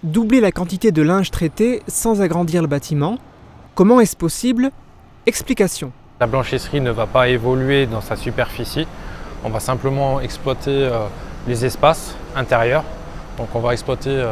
Doubler la quantité de linge traité sans agrandir le bâtiment. Comment est-ce possible? Explication. La blanchisserie ne va pas évoluer dans sa superficie. On va simplement exploiter les espaces intérieurs. Donc on va exploiter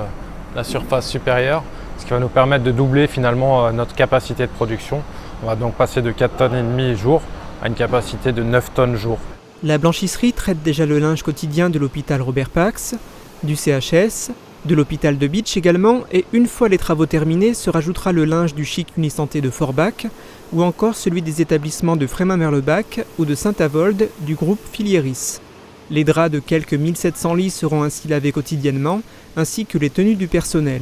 la surface supérieure, ce qui va nous permettre de doubler finalement notre capacité de production. On va donc passer de 4,5 tonnes jour à une capacité de 9 tonnes jour. La blanchisserie traite déjà le linge quotidien de l'hôpital Robert Pax, du CHS, de l'hôpital de Bitche également, et une fois les travaux terminés, se rajoutera le linge du Chic Unisanté de Forbach, ou encore celui des établissements de Frémin-Merlebach ou de Saint-Avold du groupe Filieris. Les draps de quelques 1700 lits seront ainsi lavés quotidiennement, ainsi que les tenues du personnel.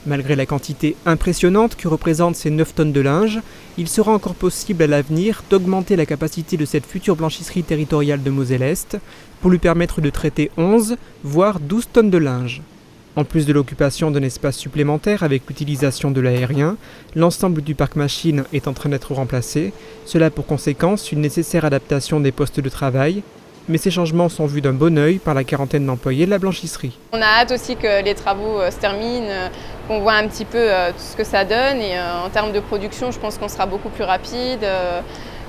Malgré la quantité impressionnante que représentent ces 9 tonnes de linge, il sera encore possible à l'avenir d'augmenter la capacité de cette future blanchisserie territoriale de Moselle-Est pour lui permettre de traiter 11, voire 12 tonnes de linge. En plus de l'occupation d'un espace supplémentaire avec l'utilisation de l'aérien, l'ensemble du parc machine est en train d'être remplacé. Cela a pour conséquence une nécessaire adaptation des postes de travail, mais ces changements sont vus d'un bon œil par la quarantaine d'employés de la blanchisserie. On a hâte aussi que les travaux se terminent, qu'on voit un petit peu tout ce que ça donne, et en termes de production, je pense qu'on sera beaucoup plus rapide,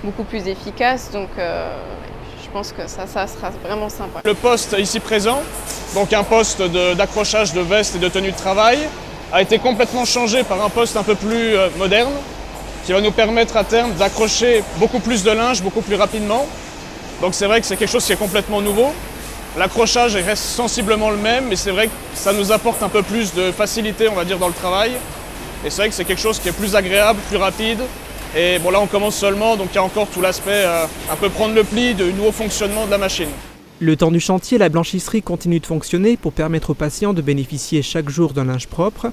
beaucoup plus efficace, donc je pense que ça sera vraiment sympa. Le poste ici présent, donc un poste d'accrochage de veste et de tenue de travail, a été complètement changé par un poste un peu plus moderne, qui va nous permettre à terme d'accrocher beaucoup plus de linge, beaucoup plus rapidement. Donc c'est vrai que c'est quelque chose qui est complètement nouveau. L'accrochage reste sensiblement le même, mais c'est vrai que ça nous apporte un peu plus de facilité, on va dire, dans le travail. Et c'est vrai que c'est quelque chose qui est plus agréable, plus rapide. Et bon, là on commence seulement, donc il y a encore tout l'aspect un peu prendre le pli du nouveau fonctionnement de la machine. Le temps du chantier, la blanchisserie continue de fonctionner pour permettre aux patients de bénéficier chaque jour d'un linge propre.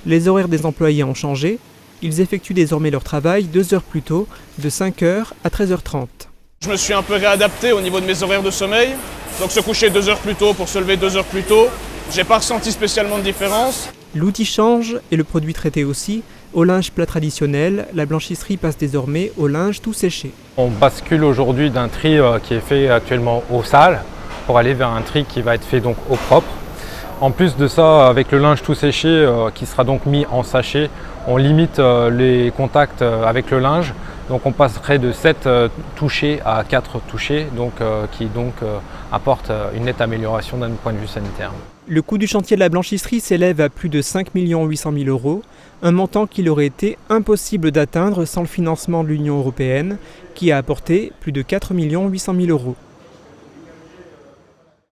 Les horaires des employés ont changé. Ils effectuent désormais leur travail 2 heures plus tôt, de 5h à 13h30. Je me suis un peu réadapté au niveau de mes horaires de sommeil. Donc se coucher 2 heures plus tôt pour se lever 2 heures plus tôt. J'ai pas ressenti spécialement de différence. L'outil change et le produit traité aussi. Au linge plat traditionnel, la blanchisserie passe désormais au linge tout séché. On bascule aujourd'hui d'un tri qui est fait actuellement au sale pour aller vers un tri qui va être fait donc au propre. En plus de ça, avec le linge tout séché qui sera donc mis en sachet, on limite les contacts avec le linge. Donc on passerait de 7 touchés à 4 touchés, qui apporte une nette amélioration d'un point de vue sanitaire. Le coût du chantier de la blanchisserie s'élève à plus de 5 800 000 €, un montant qu'il aurait été impossible d'atteindre sans le financement de l'Union européenne, qui a apporté plus de 4 800 000 €.